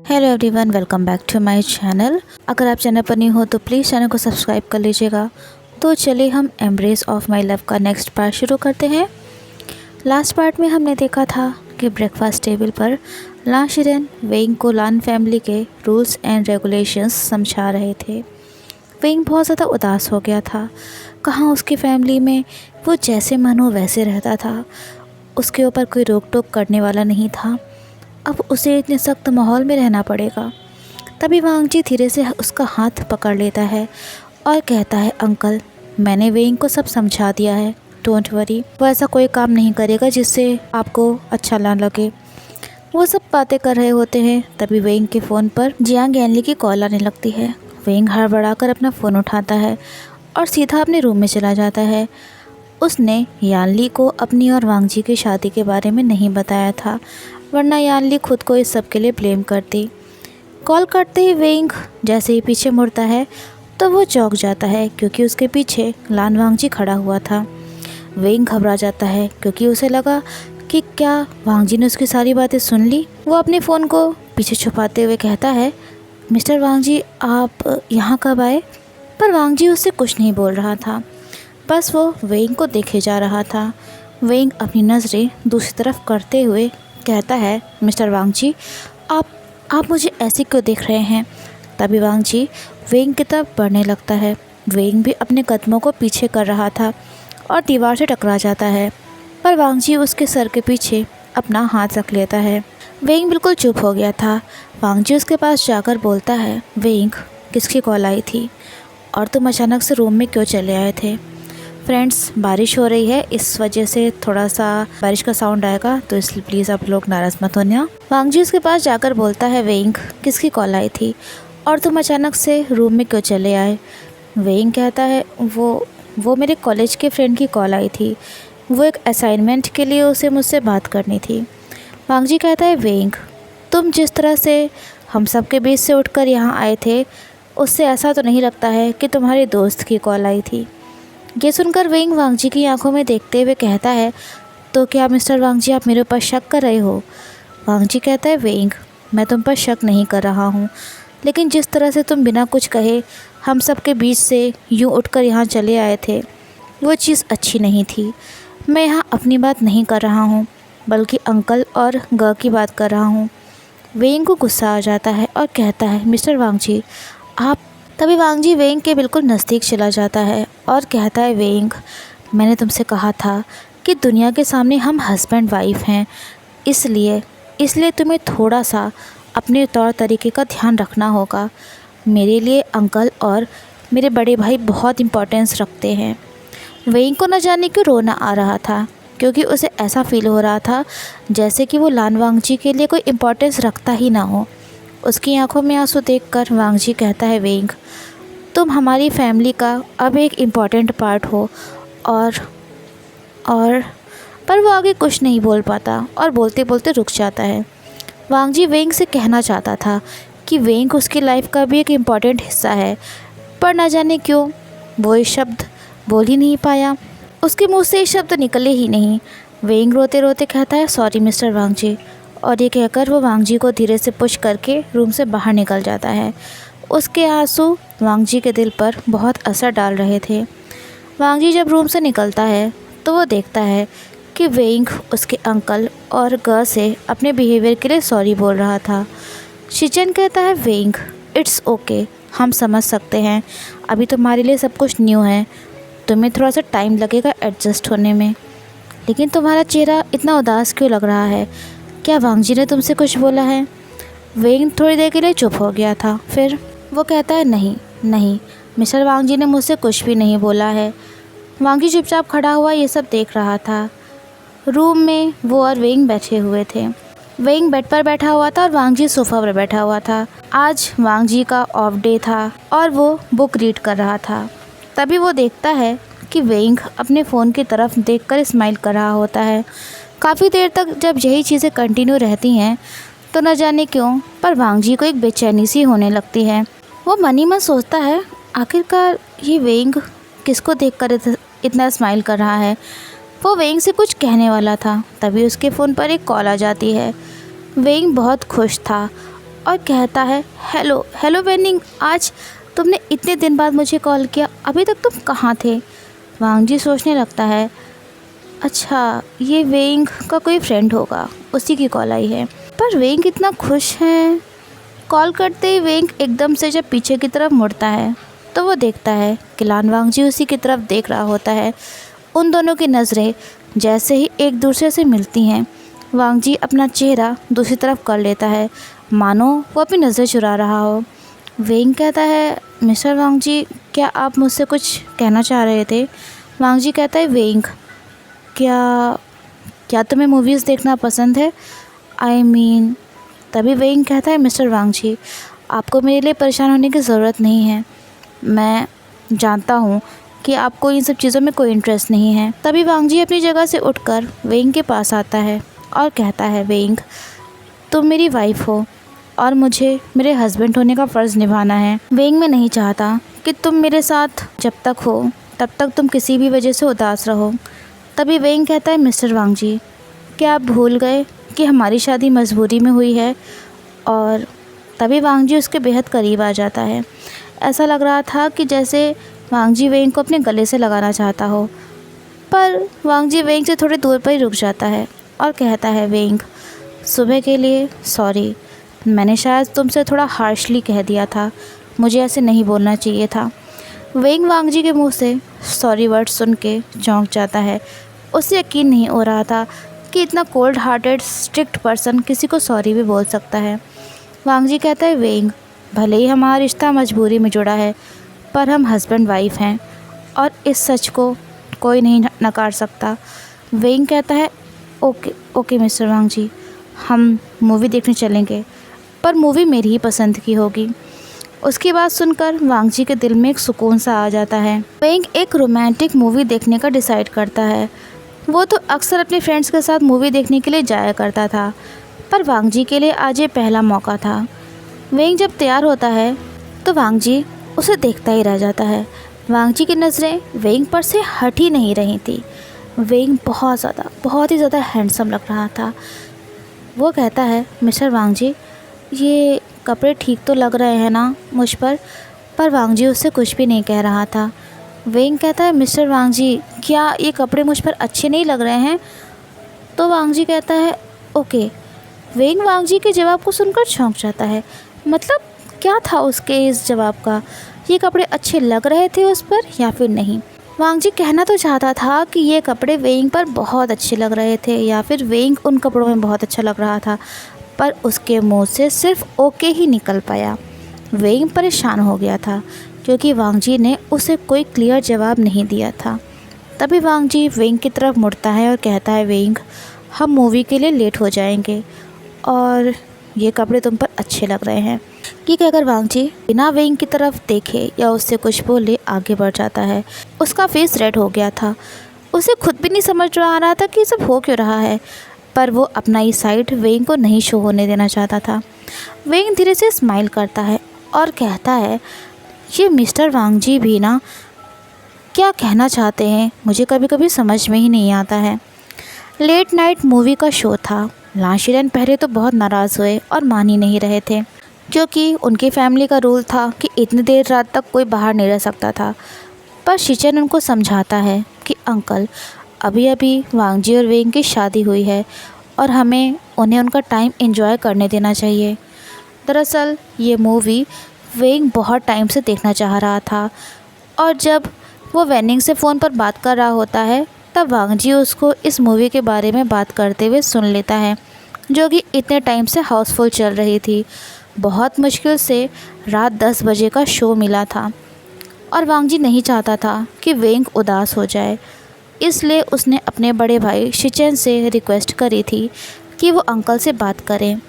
Hello everyone, welcome back to my channel. अगर आप channel पर नहीं हो तो प्लीज़ चैनल को सब्सक्राइब कर लीजिएगा। तो चलिए हम एम्ब्रेस ऑफ माय लव का नेक्स्ट पार्ट शुरू करते हैं। लास्ट पार्ट में हमने देखा था कि ब्रेकफास्ट टेबल पर लान शिरेन वेइंग को लान फैमिली के रूल्स एंड रेगुलेशंस समझा रहे थे। वेइंग बहुत ज़्यादा उदास हो गया था। कहाँ उसकी फैमिली में वो जैसे मन हो वैसे रहता था, उसके ऊपर कोई रोक टोक करने वाला नहीं था। अब उसे इतने सख्त माहौल में रहना पड़ेगा। तभी वांगजी धीरे से उसका हाथ पकड़ लेता है और कहता है, अंकल मैंने वेइंग को सब समझा दिया है, डोंट वरी। वो ऐसा कोई काम नहीं करेगा जिससे आपको अच्छा ना लगे। वो सब बातें कर रहे होते हैं, तभी वेइंग के फ़ोन पर जियांग यानली की कॉल आने लगती है। वेइंग हड़बड़ाकर अपना फ़ोन उठाता है और सीधा अपने रूम में चला जाता है। उसने यानली को अपनी और वांगजी की शादी के बारे में नहीं बताया था, वरना यानली खुद को इस सब के लिए ब्लेम करती। कॉल करते ही वेइंग जैसे ही पीछे मुड़ता है तो वो चौंक जाता है, क्योंकि उसके पीछे लान वांगजी खड़ा हुआ था। वेइंग घबरा जाता है क्योंकि उसे लगा कि क्या वांगजी ने उसकी सारी बातें सुन ली। वो अपने फ़ोन को पीछे छुपाते हुए कहता है, मिस्टर वांगजी आप यहाँ कब आए? पर वांगजी उससे कुछ नहीं बोल रहा था, बस वो वेइंग को देखे जा रहा था। वेइंग अपनी नज़रें दूसरी तरफ करते हुए कहता है, मिस्टर वांगजी आप मुझे ऐसे क्यों देख रहे हैं? तभी वांगजी वेइंग की तरफ बढ़ने लगता है। वेइंग भी अपने कदमों को पीछे कर रहा था और दीवार से टकरा जाता है, पर वांगजी उसके सर के पीछे अपना हाथ रख लेता है। वेइंग बिल्कुल चुप हो गया था। वांगजी उसके पास जाकर बोलता है, वेइंग किसकी कॉल आई थी और तुम अचानक से रूम में क्यों चले आए थे? फ्रेंड्स, बारिश हो रही है, इस वजह से थोड़ा सा बारिश का साउंड आएगा, तो इसलिए प्लीज़ आप लोग नाराज़ मत होना। वांगजी उसके पास जाकर बोलता है, वेइंग किसकी कॉल आई थी और तुम अचानक से रूम में क्यों चले आए? वेइंग कहता है, वो मेरे कॉलेज के फ्रेंड की कॉल आई थी, वो एक असाइनमेंट के लिए उसे मुझसे बात करनी थी। वांगजी कहता है, वेइंग तुम जिस तरह से हम सब के बीच से उठकर यहाँ आए थे, उससे ऐसा तो नहीं लगता है कि तुम्हारे दोस्त की कॉल आई थी। ये सुनकर वेइंग वांगजी की आंखों में देखते हुए कहता है, तो क्या मिस्टर वांगजी आप मेरे ऊपर शक कर रहे हो? वांगजी कहता है, वेइंग मैं तुम पर शक नहीं कर रहा हूँ, लेकिन जिस तरह से तुम बिना कुछ कहे हम सब के बीच से यूँ उठकर यहाँ चले आए थे, वो चीज़ अच्छी नहीं थी। मैं यहाँ अपनी बात नहीं कर रहा हूँ, बल्कि अंकल और ग की बात कर रहा हूँ। वेइंग को गुस्सा आ जाता है और कहता है, मिस्टर वांगजी आप। तभी वांगजी वेइंग के बिल्कुल नज़दीक चला जाता है और कहता है, वेइंग मैंने तुमसे कहा था कि दुनिया के सामने हम हस्बैंड वाइफ हैं, इसलिए तुम्हें थोड़ा सा अपने तौर तरीके का ध्यान रखना होगा। मेरे लिए अंकल और मेरे बड़े भाई बहुत इम्पोर्टेंस रखते हैं। वेइंग को न जाने क्यों रोना आ रहा था, क्योंकि उसे ऐसा फील हो रहा था जैसे कि वो लान वांगजी के लिए कोई इम्पोर्टेंस रखता ही ना हो। उसकी आंखों में आंसू देखकर वांगजी कहता है, वेइंग तुम हमारी फैमिली का अब एक इम्पॉर्टेंट पार्ट हो। और पर वो आगे कुछ नहीं बोल पाता और बोलते बोलते रुक जाता है। वांगजी वेइंग से कहना चाहता था कि वेइंग उसकी लाइफ का भी एक इम्पॉर्टेंट हिस्सा है, पर न जाने क्यों वो ये शब्द बोल ही नहीं पाया। उसके मुंह से ये शब्द निकले ही नहीं। वेइंग रोते रोते कहता है, सॉरी मिस्टर वांगजी, और ये कहकर वो वांगजी को धीरे से पुश करके रूम से बाहर निकल जाता है। उसके आंसू वांगजी के दिल पर बहुत असर डाल रहे थे। वांगजी जब रूम से निकलता है तो वो देखता है कि वेइंग उसके अंकल और ग से अपने बिहेवियर के लिए सॉरी बोल रहा था। शिचन कहता है, वेइंग इट्स ओके, हम समझ सकते हैं, अभी तुम्हारे लिए सब कुछ न्यू है, तुम्हें थोड़ा सा टाइम लगेगा एडजस्ट होने में, लेकिन तुम्हारा चेहरा इतना उदास क्यों लग रहा है? क्या वांगजी ने तुमसे कुछ बोला है? वेइंग थोड़ी देर के लिए चुप हो गया था, फिर वो कहता है, नहीं मिस्टर वांगजी ने मुझसे कुछ भी नहीं बोला है। वांगजी चुपचाप खड़ा हुआ ये सब देख रहा था। रूम में वो और वेइंग बैठे हुए थे। वेइंग बेड पर बैठा हुआ था और वांगजी सोफ़ा पर बैठा हुआ था। आज वांगजी का ऑफ डे था और वो बुक रीड कर रहा था। तभी वो देखता है कि वेइंग अपने फ़ोन की तरफ देखकर स्माइल कर रहा होता है। काफ़ी देर तक जब यही चीज़ें कंटिन्यू रहती हैं तो न जाने क्यों पर वांगजी को एक बेचैनी सी होने लगती है। वो मन ही मन सोचता है, आखिरकार ये वेइंग किसको देखकर इतना स्माइल कर रहा है। वो वेइंग से कुछ कहने वाला था, तभी उसके फ़ोन पर एक कॉल आ जाती है। वेइंग बहुत खुश था और कहता है, हेलो हेलो वेनिंग, आज तुमने इतने दिन बाद मुझे कॉल किया, अभी तक तुम कहाँ थे? वांग जी सोचने लगता है, अच्छा ये वेंग का कोई फ्रेंड होगा, उसी की कॉल आई है। पर वेंग इतना खुश है। कॉल करते ही वेंग एकदम से जब पीछे की तरफ मुड़ता है तो वो देखता है कि लान वांग जी उसी की तरफ देख रहा होता है। उन दोनों की नज़रें जैसे ही एक दूसरे से मिलती हैं, वांग जी अपना चेहरा दूसरी तरफ कर लेता है, मानो वो अपनी नज़र चुरा रहा हो। वेंग कहता है, मिस्टर वांग जी, क्या आप मुझसे कुछ कहना चाह रहे थे? वांग जी कहता है, वेंग, क्या क्या तुम्हें मूवीज़ देखना पसंद है? I mean. तभी वेंग कहता है, मिस्टर वांग जी, आपको मेरे लिए परेशान होने की ज़रूरत नहीं है। मैं जानता हूँ कि आपको इन सब चीज़ों में कोई इंटरेस्ट नहीं है। तभी वांग जी अपनी जगह से उठकर वेंग के पास आता है और कहता है, वेंग, तुम मेरी वाइफ हो और मुझे मेरे हस्बैंड होने का फ़र्ज़ निभाना है। वेंग, मैं नहीं चाहता कि तुम मेरे साथ जब तक हो तब तक तुम किसी भी वजह से उदास रहो। तभी वेंग कहता है, मिस्टर वांग जी, क्या आप भूल गए कि हमारी शादी मजबूरी में हुई है? और तभी वांग जी उसके बेहद करीब आ जाता है। ऐसा लग रहा था कि जैसे वांग जी वेंग को अपने गले से लगाना चाहता हो, पर वांग जी वेंग से थोड़ी दूर पर ही रुक जाता है और कहता है, वेंग, सुबह के लिए सॉरी, मैंने शायद तुमसे थोड़ा हार्शली कह दिया था, मुझे ऐसे नहीं बोलना चाहिए था। वेंग वांग जी के मुंह से सॉरी वर्ड सुन के चौंक जाता है। उसे यकीन नहीं हो रहा था कि इतना कोल्ड हार्टेड स्ट्रिक्ट पर्सन किसी को सॉरी भी बोल सकता है। वांग जी कहता है, वेंग, भले ही हमारा रिश्ता मजबूरी में जुड़ा है, पर हम हस्बैंड वाइफ हैं और इस सच को कोई नहीं नकार सकता। वेंग कहता है, ओके ओके मिस्टर वांग जी, हम मूवी देखने चलेंगे, पर मूवी मेरी ही पसंद की होगी। उसकी बात सुनकर वांग जी के दिल में एक सुकून सा आ जाता है। वेंग एक रोमांटिक मूवी देखने का डिसाइड करता है। वो तो अक्सर अपने फ्रेंड्स के साथ मूवी देखने के लिए जाया करता था, पर वांग जी के लिए आज ये पहला मौका था। वेंग जब तैयार होता है तो वांग जी उसे देखता ही रह जाता है। वांग जी की नज़रें वेंग पर से हट ही नहीं रही थी। वेंग बहुत ही ज़्यादा हैंडसम लग रहा था। वो कहता है, मिस्टर वांग जी, ये कपड़े ठीक तो लग रहे हैं ना मुझ पर वांग जी उससे कुछ भी नहीं कह रहा था। वेंग कहता है, मिस्टर वांग जी, क्या ये कपड़े मुझ पर अच्छे नहीं लग रहे हैं? तो वांग जी कहता है, ओके। वेंग वांग जी के जवाब को सुनकर चौंक जाता है। मतलब क्या था उसके इस जवाब का? ये कपड़े अच्छे लग रहे थे उस पर या फिर नहीं? वांग जी कहना तो चाहता था कि ये कपड़े वेंग पर बहुत अच्छे लग रहे थे या फिर वेंग उन कपड़ों में बहुत अच्छा लग रहा था, पर उसके मुंह से सिर्फ ओके ही निकल पाया। वेंग परेशान हो गया था क्योंकि वांग जी ने उसे कोई क्लियर जवाब नहीं दिया था। तभी वांग जी वेंग की तरफ मुड़ता है और कहता है, वेंग, हम मूवी के लिए लेट हो जाएंगे और ये कपड़े तुम पर अच्छे लग रहे हैं। ये कहकर वांग जी बिना वेंग की तरफ देखे या उससे कुछ बोले आगे बढ़ जाता है। उसका फेस रेड हो गया था। उसे खुद भी नहीं समझ आ रहा था कि ये सब हो क्यों रहा है, पर वो अपना ही साइड वेंग को नहीं शो होने देना चाहता था। वेंग धीरे से स्माइल करता है और कहता है, ये मिस्टर वांग जी भी ना क्या कहना चाहते हैं, मुझे कभी कभी समझ में ही नहीं आता है। लेट नाइट मूवी का शो था। लान शिरेन पहले तो बहुत नाराज़ हुए और मान ही नहीं रहे थे, क्योंकि उनकी फैमिली का रूल था कि इतनी देर रात तक कोई बाहर नहीं रह सकता था। पर शिचेन उनको समझाता है कि अंकल, अभी अभी वांग जी और वेंग की शादी हुई है और हमें उन्हें उनका टाइम एंजॉय करने देना चाहिए। दरअसल ये मूवी वेंग बहुत टाइम से देखना चाह रहा था और जब वो वेनिंग से फ़ोन पर बात कर रहा होता है तब वांग जी उसको इस मूवी के बारे में बात करते हुए सुन लेता है, जो कि इतने टाइम से हाउसफुल चल रही थी। बहुत मुश्किल से रात 10 बजे का शो मिला था और वांग जी नहीं चाहता था कि वेंग उदास हो जाए, इसलिए उसने अपने बड़े भाई शिचेन से रिक्वेस्ट करी थी कि वो अंकल से बात करें,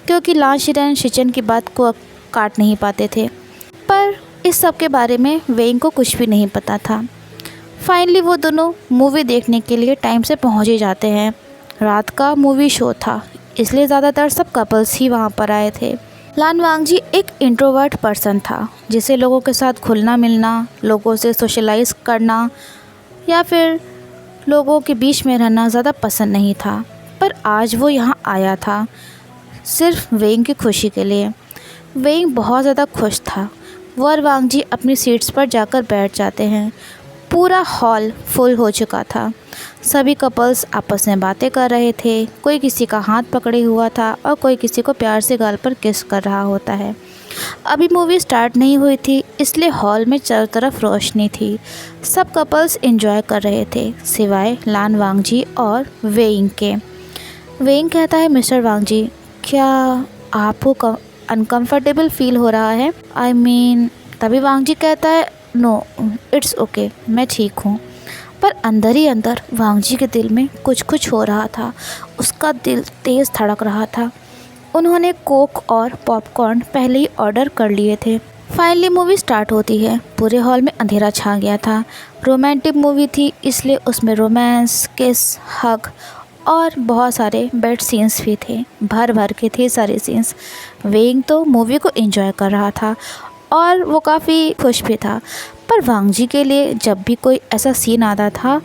क्योंकि लान शिरेन शिचेन की बात को काट नहीं पाते थे। पर इस सब के बारे में वेंग को कुछ भी नहीं पता था। फाइनली वो दोनों मूवी देखने के लिए टाइम से पहुंच ही जाते हैं। रात का मूवी शो था, इसलिए ज़्यादातर सब कपल्स ही वहाँ पर आए थे। लान वांग जी एक इंट्रोवर्ट पर्सन था, जिसे लोगों के साथ घुलना मिलना, लोगों से सोशलाइज करना या फिर लोगों के बीच में रहना ज़्यादा पसंद नहीं था। पर आज वो यहाँ आया था सिर्फ वेंग की खुशी के लिए। वेइंग बहुत ज़्यादा खुश था। वो और वांग जी अपनी सीट्स पर जाकर बैठ जाते हैं। पूरा हॉल फुल हो चुका था। सभी कपल्स आपस में बातें कर रहे थे। कोई किसी का हाथ पकड़े हुआ था और कोई किसी को प्यार से गाल पर किस कर रहा होता है। अभी मूवी स्टार्ट नहीं हुई थी, इसलिए हॉल में चारों तरफ रोशनी थी। सब कपल्स एंजॉय कर रहे थे सिवाय लान वांग जी और वेइंग के। वेइंग कहता है, मिस्टर वांग जी, क्या आपको अनकंफर्टेबल फील हो रहा है? आई मीन तभी वांग जी कहता है, नो इट्स ओके, मैं ठीक हूँ। पर अंदर ही अंदर वांग जी के दिल में कुछ कुछ हो रहा था। उसका दिल तेज़ धड़क रहा था। उन्होंने कोक और पॉपकॉर्न पहले ही ऑर्डर कर लिए थे। फाइनली मूवी स्टार्ट होती है। पूरे हॉल में अंधेरा छा गया था। रोमांटिक मूवी थी, इसलिए उसमें रोमांस, किस, हग और बहुत सारे बेड सीन्स भी थे। भर भर के थे सारे सीन्स। वेइंग तो मूवी को एंजॉय कर रहा था और वो काफ़ी खुश भी था। पर वांग जी के लिए जब भी कोई ऐसा सीन आता था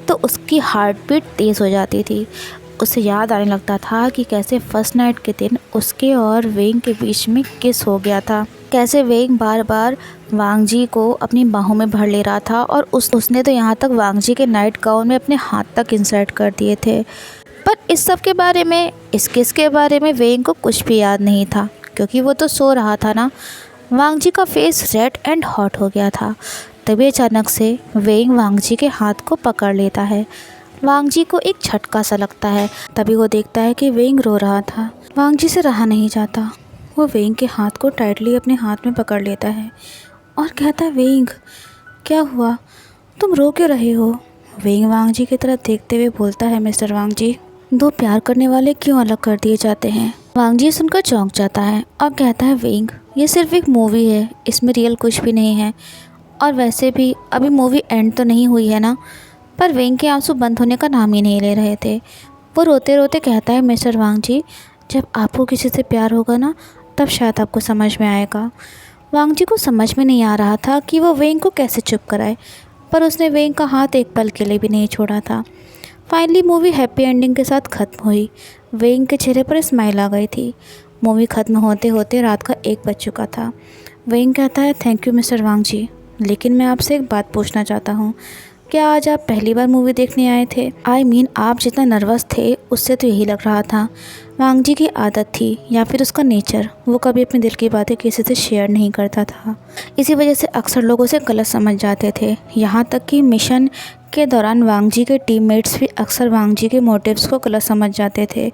तो उसकी हार्ट बीट तेज़ हो जाती थी। उसे याद आने लगता था कि कैसे फर्स्ट नाइट के दिन उसके और वेइंग के बीच में किस हो गया था। कैसे वेइंग बार बार वांग जी को अपनी बाहों में भर ले रहा था और उसने तो यहाँ तक वांग जी के नाइट गाउन में अपने हाथ तक इंसर्ट कर दिए थे। पर इस सब के बारे में, इस किस के बारे में वेइंग को कुछ भी याद नहीं था, क्योंकि वो तो सो रहा था ना। वांग जी का फेस रेड एंड हॉट हो गया था। तभी अचानक से वेइंग वांग जी के हाथ को पकड़ लेता है। वांग जी को एक झटका सा लगता है। तभी वो देखता है कि वेइंग रो रहा था। वांग जी से रहा नहीं जाता। वो वेइंग के हाथ को टाइटली अपने हाथ में पकड़ लेता है और कहता है, वेइंग क्या हुआ, तुम रो क्यों रहे हो? वेइंग वांग जी की तरफ देखते हुए बोलता है, मिस्टर वांग जी, दो प्यार करने वाले क्यों अलग कर दिए जाते हैं? वांग जी सुनकर चौंक जाता है और कहता है, वेइंग ये सिर्फ एक मूवी है, इसमें रियल कुछ भी नहीं है। और वैसे भी अभी मूवी एंड तो नहीं हुई है ना। पर वेइंग के आंसू बंद होने का नाम ही नहीं ले रहे थे। वो रोते रोते कहता है, मिस्टर वांग जी, जब आपको किसी से प्यार होगा ना, तब शायद आपको समझ में आएगा। वांग जी को समझ में नहीं आ रहा था कि वो वेइंग को कैसे चुप कराए, पर उसने वेइंग का हाथ एक पल के लिए भी नहीं छोड़ा था। फाइनली मूवी हैप्पी एंडिंग के साथ ख़त्म हुई। वेइंग के चेहरे पर स्माइल आ गई थी। मूवी ख़त्म होते होते रात का 1 बज चुका था। वेइंग कहता है, थैंक यू मिस्टर वांग जी, लेकिन मैं आपसे एक बात पूछना चाहता हूँ। क्या आज आप पहली बार मूवी देखने आए थे? आई मीन आप जितना नर्वस थे उससे तो यही लग रहा था। वांग जी की आदत थी या फिर उसका नेचर, वो कभी अपने दिल की बातें किसी से शेयर नहीं करता था। इसी वजह से अक्सर लोगों से गलत समझ जाते थे। यहाँ तक कि मिशन के दौरान वांग जी के टीममेट्स भी अक्सर वांग जी के मोटिव्स को गलत समझ जाते थे।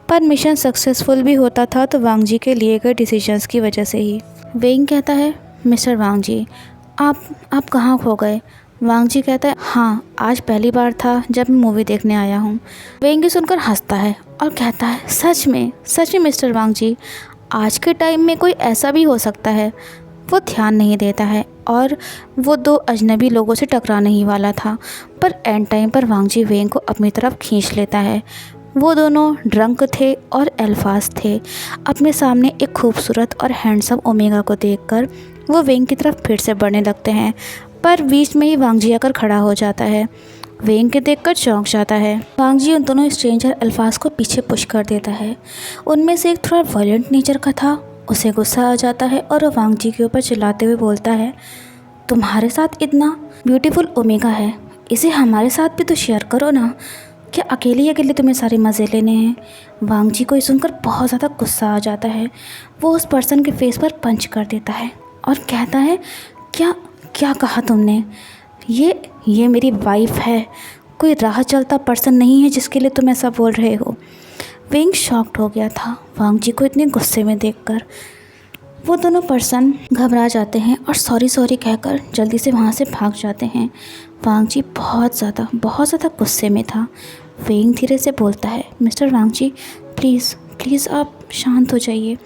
पर मिशन सक्सेसफुल भी होता था तो वांग जी के लिए गए डिसीजंस की वजह से ही। वेइंग कहता है, मिस्टर वांग जी, आप कहाँ खो गए? वांग जी कहता है, हाँ आज पहली बार था जब मैं मूवी देखने आया हूँ। वेइंग सुनकर हंसता है और कहता है, सच में मिस्टर वांग जी, आज के टाइम में कोई ऐसा भी हो सकता है। वो ध्यान नहीं देता है और वो 2 अजनबी लोगों से टकराने ही वाला था, पर एंड टाइम पर वांग जी वेइंग को अपनी तरफ खींच लेता है। वो दोनों ड्रंक थे और अल्फाज थे। अपने सामने एक खूबसूरत और हैंडसम ओमेगा को देखकर वो वेइंग की तरफ फिर से बढ़ने लगते हैं, पर बीच में ही वांग जी आकर खड़ा हो जाता है। वेइंग के देखकर चौंक जाता है। वांग जी उन दोनों स्ट्रेंजर अल्फाज को पीछे पुश कर देता है। उनमें से एक थोड़ा वायलेंट नेचर का था। उसे गुस्सा आ जाता है और वो वांग जी के ऊपर चिल्लाते हुए बोलता है, तुम्हारे साथ इतना ब्यूटीफुल ओमेगा है, इसे हमारे साथ भी तो शेयर करो ना। क्या अकेले तुम्हें सारे मज़े लेने हैं? वांग जी को ये सुनकर बहुत ज़्यादा गुस्सा आ जाता है। वो उस पर्सन के फेस पर पंच कर देता है और कहता है, क्या कहा तुमने? ये मेरी वाइफ है, कोई राह चलता पर्सन नहीं है जिसके लिए तुम ऐसा बोल रहे हो। वेइंग शॉक्ड हो गया था वांग जी को इतने गुस्से में देखकर। वो दोनों पर्सन घबरा जाते हैं और सॉरी कहकर जल्दी से वहाँ से भाग जाते हैं। वांग जी बहुत ज़्यादा गुस्से में था। वेइंग धीरे से बोलता है, मिस्टर वांग जी, प्लीज़ आप शांत हो जाइए।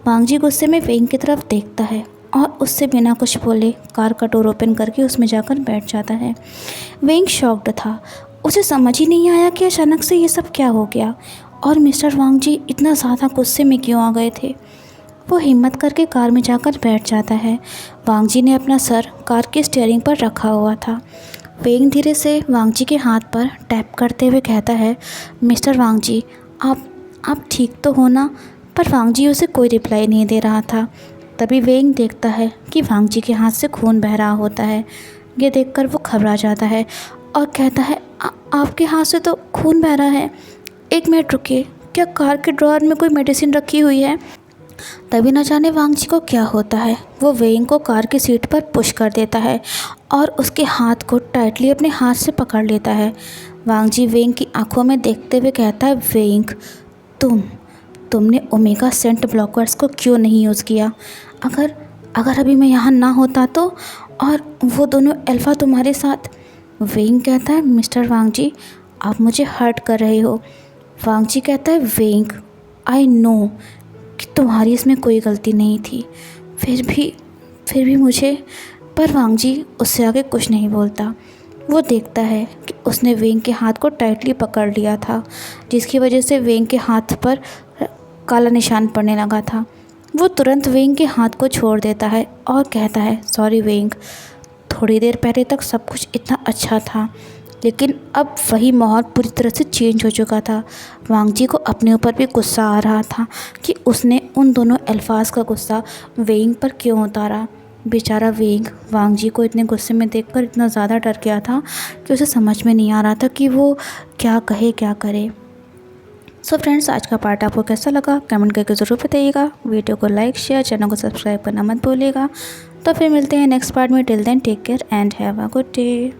वांग जी गुस्से में वेइंग की तरफ देखता है और उससे बिना कुछ बोले कार का डोर ओपन करके उसमें जाकर बैठ जाता है। वेइंग शॉक्ड था। उसे समझ ही नहीं आया कि अचानक से ये सब क्या हो गया और मिस्टर वांग जी इतना ज़्यादा गुस्से में क्यों आ गए थे। वो हिम्मत करके कार में जाकर बैठ जाता है। वांग जी ने अपना सर कार के स्टीयरिंग पर रखा हुआ था। वेइंग धीरे से वांग जी के हाथ पर टैप करते हुए कहता है, मिस्टर वांग जी, आप ठीक तो हो ना? पर वांग जी उसे कोई रिप्लाई नहीं दे रहा था। तभी वेइंग देखता है कि वांग जी के हाथ से खून बह रहा होता है। ये देखकर वो घबरा जाता है और कहता है, आपके हाथ से तो खून बह रहा है, एक मिनट रुकिए, क्या कार के ड्रॉअर में कोई मेडिसिन रखी हुई है? तभी न जाने वांग जी को क्या होता है, वो वेइंग को कार की सीट पर पुश कर देता है और उसके हाथ को टाइटली अपने हाथ से पकड़ लेता है। वांग जी वेइंग की आंखों में देखते हुए कहता है, वेइंग, तुमने ओमेगा सेंट ब्लॉकर्स को क्यों नहीं यूज़ किया? अगर अभी मैं यहाँ ना होता तो, और वो दोनों अल्फ़ा तुम्हारे साथ। वेइंग कहता है, मिस्टर वांग जी, आप मुझे हर्ट कर रहे हो। वांग जी कहता है, वेइंग, आई नो कि तुम्हारी इसमें कोई गलती नहीं थी, फिर भी मुझे। पर वांग जी उससे आगे कुछ नहीं बोलता। वो देखता है कि उसने वेइंग के हाथ को टाइटली पकड़ लिया था, जिसकी वजह से वेइंग के हाथ पर काला निशान पड़ने लगा था। वो तुरंत वेइंग के हाथ को छोड़ देता है और कहता है, सॉरी वेइंग, थोड़ी देर पहले तक सब कुछ इतना अच्छा था, लेकिन अब वही माहौल पूरी तरह से चेंज हो चुका था। वांग जी को अपने ऊपर भी गुस्सा आ रहा था कि उसने उन दोनों अल्फाज का गुस्सा वेइंग पर क्यों उतारा। बेचारा वेइंग वांग जी को इतने गुस्से में देखकर इतना ज़्यादा डर गया था कि उसे समझ में नहीं आ रहा था कि वो क्या कहे क्या करे। सो फ्रेंड्स, आज का पार्ट आपको कैसा लगा कमेंट करके ज़रूर बताइएगा। वीडियो को लाइक शेयर, चैनल को सब्सक्राइब करना मत भूलिएगा। तो फिर मिलते हैं नेक्स्ट पार्ट में। Till then take care and have a good day.